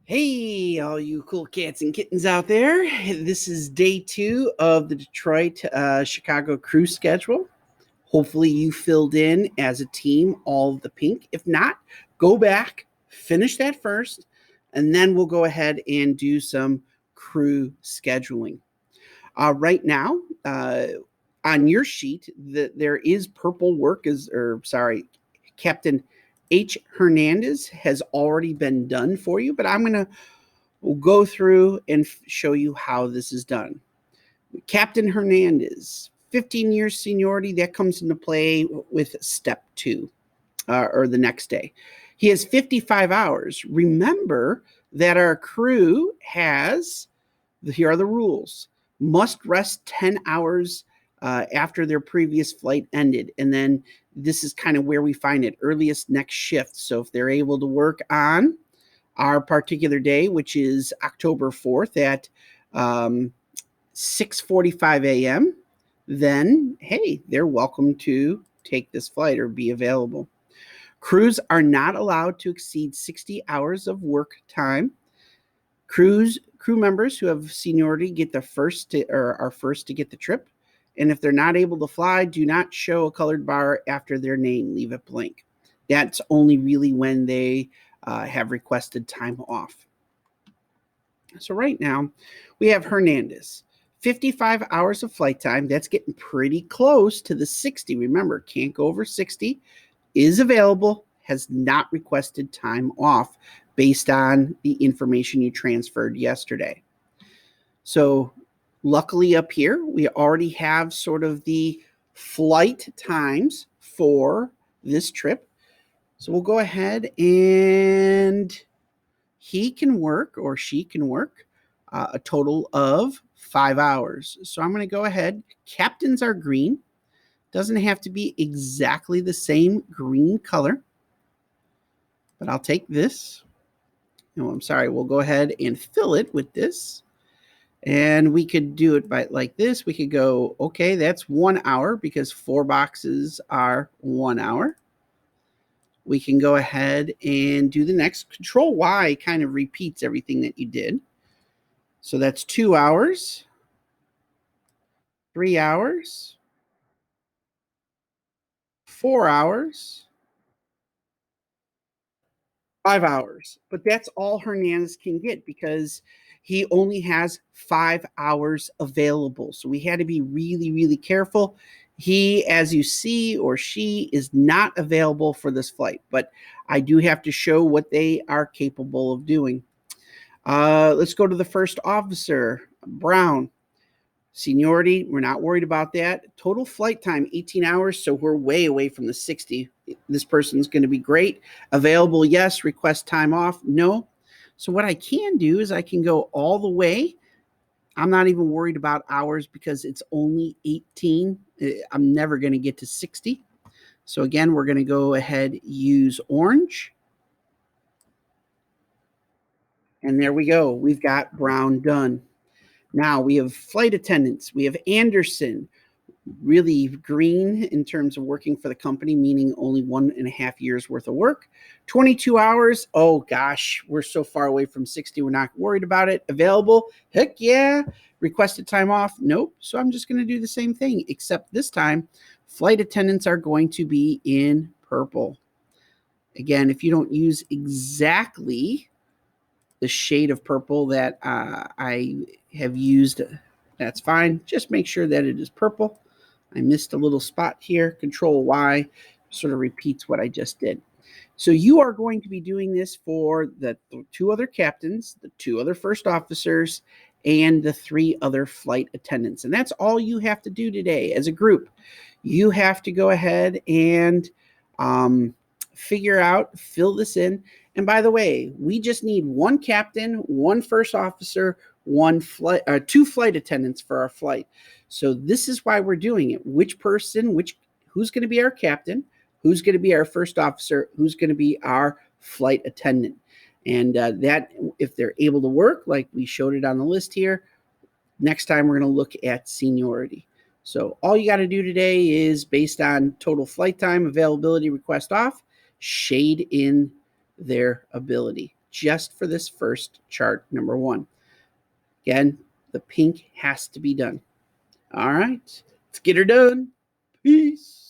Hey, all you cool cats and kittens out there. This is day 2 of the Detroit Chicago cruise schedule. Hopefully, you filled in as a team all of the pink. If not, go back, finish that first, and then we'll go ahead and do some crew scheduling. Right now, on your sheet, there is purple work, Captain H. Hernandez has already been done for you, but I'm going to We'll go through and show you how this is done. Captain Hernandez, 15 years seniority, that comes into play with step 2 or the next day. He has 55 hours. Remember that our crew here are the rules, must rest 10 hours after their previous flight ended. And then this is kind of where we find it, earliest next shift. So if they're able to work on our particular day, which is October 4th at 6:45 a.m., then, hey, they're welcome to take this flight or be available. Crews are not allowed to exceed 60 hours of work time. Crew members who have seniority are first to get the trip. And if they're not able to fly, do not show a colored bar after their name. Leave it blank. That's only really when they have requested time off. So right now we have Hernandez, 55 hours of flight time. That's getting pretty close to the 60. Remember, can't go over 60. Is available, has not requested time off based on the information you transferred yesterday. So luckily up here, we already have sort of the flight times for this trip. So we'll go ahead and he can work or she can work a total of 5 hours. So I'm going to go ahead. Captains are green. Doesn't have to be exactly the same green color, but I'll take this. No, I'm sorry. We'll go ahead and fill it with this. And we could do it by like this. We could go, okay, that's 1 hour because 4 boxes are 1 hour. We can go ahead and do the next. Control Y kind of repeats everything that you did. So that's 2 hours, 3 hours, 4 hours, 5 hours. But that's all Hernandez can get because he only has 5 hours available. So we had to be really, really careful. He, as you see, or she is not available for this flight, but I do have to show what they are capable of doing. Let's go to the first officer, Brown. Seniority, we're not worried about that. Total flight time, 18 hours, so we're way away from the 60. This person's going to be great. Available, yes. Request time off, no. So what I can do is I can go all the way. I'm not even worried about hours because it's only 18. I'm never going to get to 60. So again, we're going to go ahead, use orange. And there we go. We've got Brown done. Now we have flight attendants. We have Anderson, really green in terms of working for the company, meaning only 1.5 years worth of work. 22 hours. Oh gosh, we're so far away from 60. We're not worried about it. Available. Heck yeah. Requested time off. Nope. So I'm just going to do the same thing, except this time flight attendants are going to be in purple. Again, if you don't use exactly the shade of purple that I have used, that's fine. Just make sure that it is purple. I missed a little spot here. Control Y sort of repeats what I just did. So you are going to be doing this for the 2 other captains, the 2 other first officers, and the 3 other flight attendants. And that's all you have to do today as a group. You have to go ahead and fill this in. And by the way, we just need 1 captain, 1 first officer, 2 flight attendants for our flight. So this is why we're doing it. Who's going to be our captain? Who's going to be our first officer? Who's going to be our flight attendant? And that, if they're able to work, like we showed it on the list here, next time we're going to look at seniority. So all you got to do today is based on total flight time, availability, request off, shade in their ability. just for this first chart, number 1. Again, the pink has to be done. All right, let's get her done. Peace.